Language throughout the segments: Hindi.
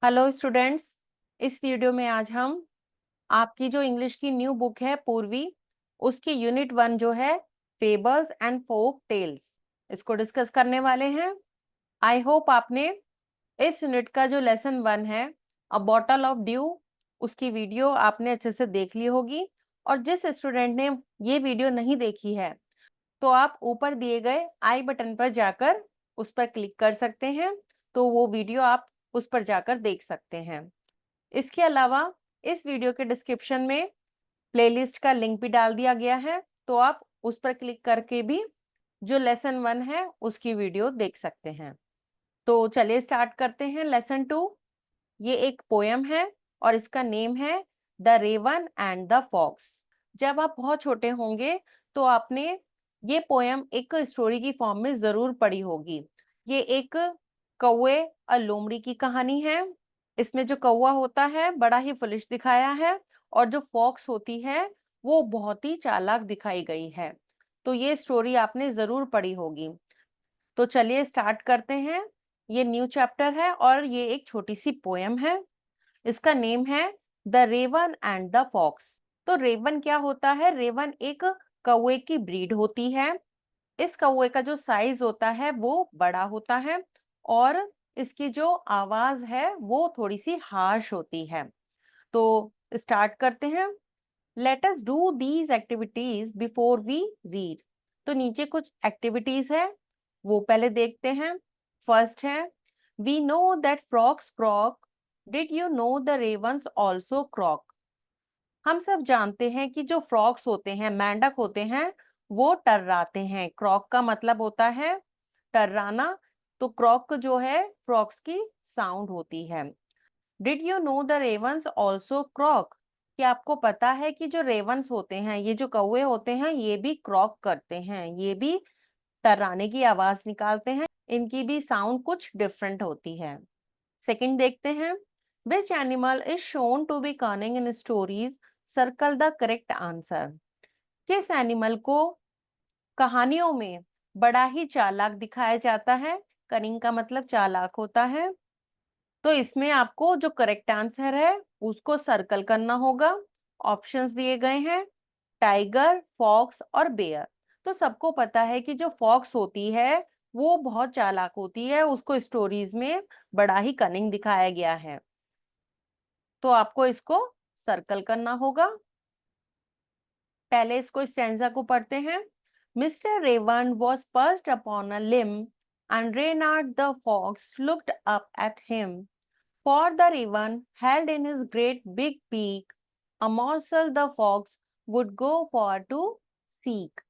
Hello students. इस वीडियो में आज हम आपकी जो इंग्लिश की न्यू बुक है पूर्वी, उसकी यूनिट 1 जो है फेबल्स एंड फोक टेल्स, इसको डिस्कस करने वाले हैं। आई होप आपने इस यूनिट का जो लेसन 1 है अ बॉटल ऑफ ड्यू, उसकी वीडियो आपने अच्छे से देख ली होगी। और जिस स्टूडेंट ने ये वीडियो नहीं देखी है तो आप ऊपर दिए गए आई बटन पर जाकर उस पर क्लिक कर सकते हैं, तो वो वीडियो आप उस पर जाकर देख सकते हैं। इसके अलावा इस वीडियो के डिस्क्रिप्शन में प्लेलिस्ट का लिंक भी डाल दिया गया है, तो आप उस पर क्लिक करके भी जो लेसन 1 है उसकी वीडियो देख सकते हैं। तो चलिए स्टार्ट करते हैं लेसन 2। ये एक पोयम है और इसका नेम है the raven and the fox. जब आप बहुत छोटे होंगे तो आपने ये पोयम एक स्टोरी की फॉर्म में जरूर पढ़ी होगी। ये एक कौवे और लोमड़ी की कहानी है। इसमें जो कौवा होता है बड़ा ही फुलिश दिखाया है और जो फॉक्स होती है वो बहुत ही चालाक दिखाई गई है। तो ये स्टोरी आपने जरूर पढ़ी होगी। तो चलिए स्टार्ट करते हैं। ये न्यू चैप्टर है और ये एक छोटी सी पोयम है। इसका नेम है the raven and the fox. तो रेवन क्या होता है? रेवन एक कौवे की ब्रीड होती है। इस कौवे का जो साइज होता है वो बड़ा होता है और इसकी जो आवाज है वो थोड़ी सी हार्श होती है। तो स्टार्ट करते हैं। Let us do these activities before we read. तो नीचे कुछ एक्टिविटीज है, वो पहले देखते हैं। फर्स्ट है we know that frogs croak, did you know the ravens also croak. हम सब जानते हैं कि जो फ्रॉक्स होते हैं, मेंढक होते हैं, वो टर्राते हैं। क्रॉक का मतलब होता है टर्राना। तो क्रॉक जो है फ्रॉक्स की साउंड होती है। Did you know the ravens also croak. क्या आपको पता है कि जो रेवंस होते हैं, ये जो कौवे होते हैं, ये भी क्रॉक करते हैं, ये भी टर्राने की आवाज निकालते हैं। इनकी भी साउंड कुछ डिफरेंट होती है। सेकंड देखते हैं। Which animal is shown to be cunning in stories, circle the correct answer. किस एनिमल को कहानियों में बड़ा ही चालाक दिखाया जाता है? कनिंग का मतलब चालाक होता है। तो इसमें आपको जो करेक्ट आंसर है उसको सर्कल करना होगा। ऑप्शंस दिए गए हैं टाइगर, फॉक्स और बेयर। तो सबको पता है कि जो फॉक्स होती है वो बहुत चालाक होती है, उसको स्टोरीज में बड़ा ही कनिंग दिखाया गया है। तो आपको इसको सर्कल करना होगा। पहले इसको स्टैंजा को पढ़ते हैं। Mister Raven was perched upon a limb and रेनार्ड the fox looked up at him, for the raven held in his great big beak a morsel the fox would go for to seek।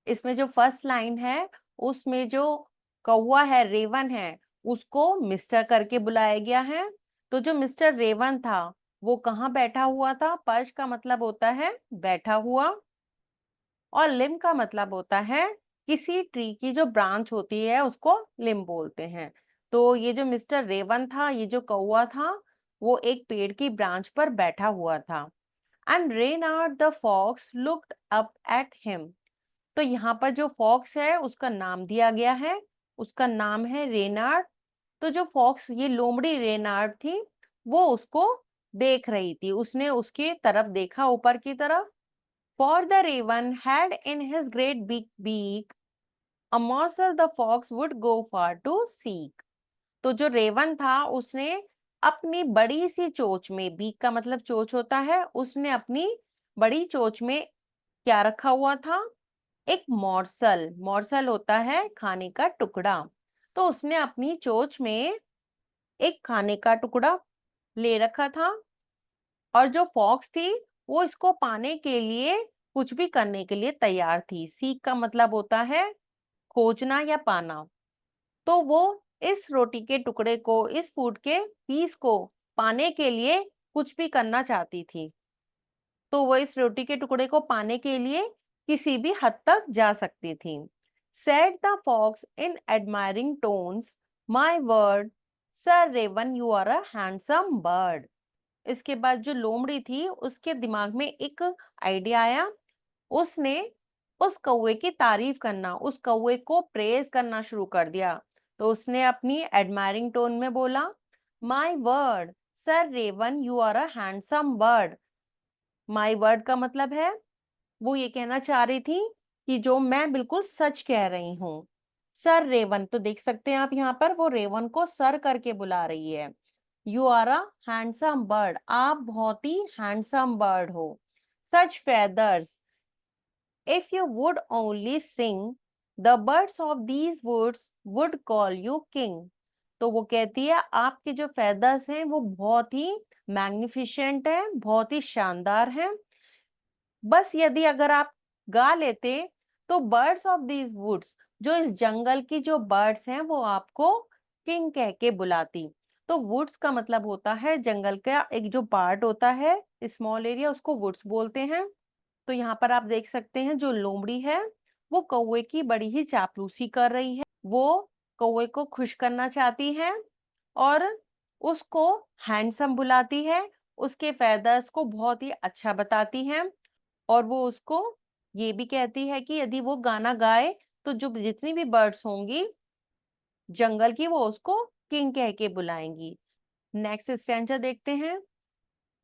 इसमें जो फर्स्ट लाइन है उसमें जो कौवा है, रेवन है, उसको मिस्टर करके बुलाया गया है। तो जो मिस्टर रेवन था वो कहाँ बैठा हुआ था? पर्च का मतलब होता है बैठा हुआ और लिम का मतलब होता है किसी ट्री की जो ब्रांच होती है उसको लिम बोलते हैं। तो ये जो मिस्टर रेवन था, ये जो कौवा था, वो एक पेड़ की ब्रांच पर बैठा हुआ था। And रेनार्ड the fox looked up at him. तो यहाँ पर जो फॉक्स है उसका नाम दिया गया है, उसका नाम है रेनार्ड। तो जो फॉक्स, ये लोमड़ी रेनार्ड थी, वो उसको देख रही थी, उसने उसकी तरफ देखा, ऊपर की तरफ। For the raven had in his great big beak a morsel the fox would go far to seek। तो जो रेवन था उसने अपनी बड़ी सी चोंच में, बीक का मतलब चोंच होता है, उसने अपनी बड़ी चोंच में क्या रखा हुआ था? एक मॉर्सल। मॉर्सल होता है खाने का टुकड़ा। तो उसने अपनी चोंच में एक खाने का टुकड़ा ले रखा था और जो फॉक्स थी वो इसको पाने के लिए कुछ भी करने के लिए तैयार थी। सीक का मतलब होता है खोजना या पाना। तो वो इस रोटी के टुकड़े को, इस फूड के पीस को पाने के लिए कुछ भी करना चाहती थी। तो वो इस रोटी के टुकड़े को पाने के लिए किसी भी हद तक जा सकती थी। Said the fox in admiring tones, my word, Sir Raven, you are a handsome bird। इसके बाद जो लोमड़ी थी उसके दिमाग में एक आइडिया आया। उसने उस कौवे की तारीफ करना, उस कौवे को प्रेज करना शुरू कर दिया। तो उसने अपनी एडमायरिंग टोन में बोला, my word sir raven you are a handsome bird. My word का मतलब है वो ये कहना चाह रही थी कि जो मैं बिल्कुल सच कह रही हूँ। सर रेवन, तो देख सकते हैं आप यहाँ पर वो रेवन को सर करके बुला रही है। You are a handsome bird, आप बहुत ही हैंडसम बर्ड हो। Such feathers, if you would only sing, the birds of these woods would call you king। तो वो कहती है आपके जो फेदर्स हैं वो बहुत ही मैग्निफिशेंट है, बहुत ही शानदार हैं। बस यदि अगर आप गा लेते तो बर्ड्स ऑफ दीज वुड्स, जो इस जंगल की जो बर्ड्स हैं वो आपको किंग कह के बुलाती। तो वुड्स का मतलब होता है जंगल का एक जो पार्ट होता है, स्मॉल एरिया, उसको वुड्स बोलते हैं। तो यहाँ पर आप देख सकते हैं जो लोमड़ी है वो कौवे की बड़ी ही चापलूसी कर रही है। वो कौवे को खुश करना चाहती है और उसको हैंडसम बुलाती है, उसके फेदर्स को बहुत ही अच्छा बताती है। और वो उसको ये भी कहती है कि यदि वो गाना गाए तो जो जितनी भी बर्ड्स होंगी जंगल की वो उसको किंग कह के बुलाएंगी। नेक्स्ट स्टैंजा देखते हैं।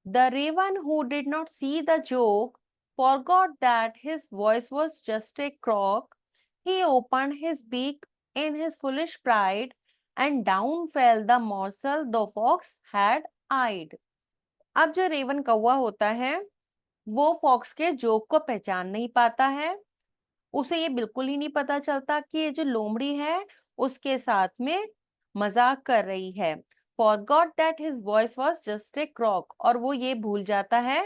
The raven who did not see the joke forgot that his voice was just a croak. He opened his beak in his foolish pride, and down fell the morsel the fox had eyed। अब जो रेवन कौवा होता है वो फॉक्स के जोक को पहचान नहीं पाता है। उसे ये बिल्कुल ही नहीं पता चलता कि ये जो लोमड़ी है उसके साथ में मजाक कर रही है। Forgot that his voice was just a croak, और वो ये भूल जाता है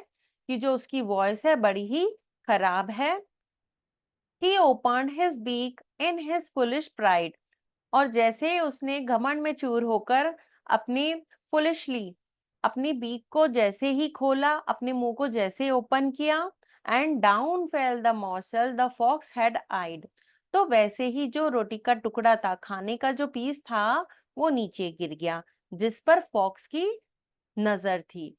कि जो उसकी वॉइस है बड़ी ही खराब है। He opened his beak in his foolish pride, और जैसे ही उसने घमंड में चूर होकर अपनी फुलिशली अपनी बीक को जैसे ही खोला, अपने मुंह को जैसे ओपन किया, and down fell the morsel the fox had eyed, तो वैसे ही जो रोटी का टुकड़ा था, खाने का जो पीस था, वो नीचे गिर गया जिस पर फॉक्स की नजर थी।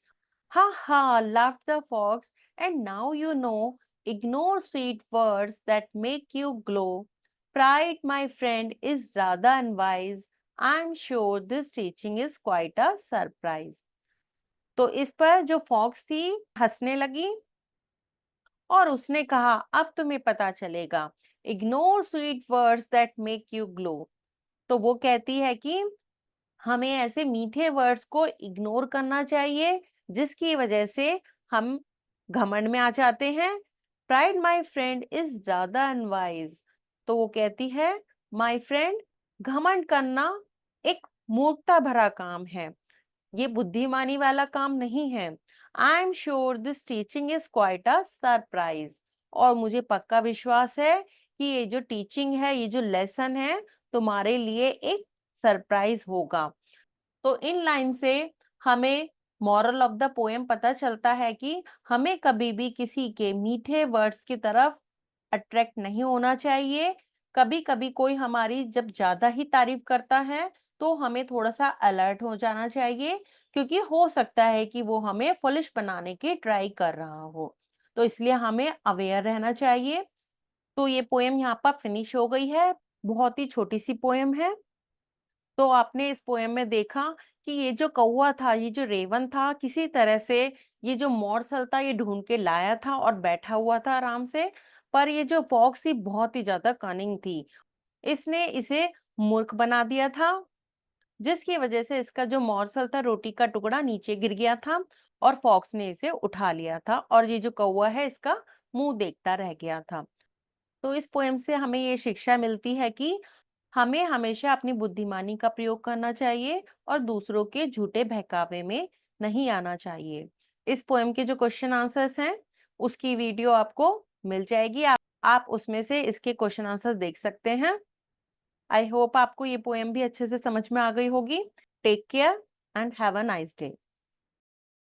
Ha ha, laughed the fox, and now you know. Ignore sweet words that make you glow. Pride, my friend, is rather unwise. I'm sure this teaching is quite a surprise। तो इस पर जो फॉक्स थी हंसने लगी और उसने कहा अब तुम्हें पता चलेगा। Ignore sweet words that make you glow. तो वो कहती है कि हमें ऐसे मीठे वर्ड्स को इग्नोर करना चाहिए जिसकी वजह से हम घमंड में आ जाते हैं। प्राइड माय फ्रेंड इज ज्यादा अनवाइज। तो वो कहती है माय फ्रेंड, घमंड करना एक मूर्खता भरा काम है, ये बुद्धिमानी वाला काम नहीं है। I am sure this teaching is quite a surprise. और मुझे पक्का विश्वास है कि ये जो टीचिंग है, ये जो लेसन है, तुम्हारे लिए एक सरप्राइज होगा। तो इन लाइन से हमें मॉरल ऑफ द पोएम पता चलता है कि हमें कभी भी किसी के मीठे वर्ड्स की तरफ अट्रैक्ट नहीं होना चाहिए। कभी कभी कोई हमारी जब ज्यादा ही तारीफ करता है तो हमें थोड़ा सा अलर्ट हो जाना चाहिए, क्योंकि हो सकता है कि वो हमें फुलिश बनाने की ट्राई कर रहा हो। तो इसलिए हमें अवेयर रहना चाहिए। तो ये पोएम यहाँ पर फिनिश हो गई है। बहुत ही छोटी सी पोएम है। तो आपने इस पोएम में देखा कि ये जो कौवा था, ये जो रेवन था, किसी तरह से ये जो मोरसल था ये ढूंढ के लाया था और बैठा हुआ था आराम से। पर ये जो फॉक्स थी बहुत ही ज्यादा कनिंग थी, इसने इसे मूर्ख बना दिया था, जिसकी वजह से इसका जो मोरसल था, रोटी का टुकड़ा नीचे गिर गया था और फॉक्स ने इसे उठा लिया था और ये जो कौवा है इसका मुंह देखता रह गया था। तो इस पोएम से हमें ये शिक्षा मिलती है कि हमें हमेशा अपनी बुद्धिमानी का प्रयोग करना चाहिए और दूसरों के झूठे बहकावे में नहीं आना चाहिए। इस पोएम के जो क्वेश्चन आंसर्स हैं उसकी वीडियो आपको मिल जाएगी, आप उसमें से इसके क्वेश्चन आंसर्स देख सकते हैं। आई होप आपको ये पोएम भी अच्छे से समझ में आ गई होगी। Take care and have a nice day.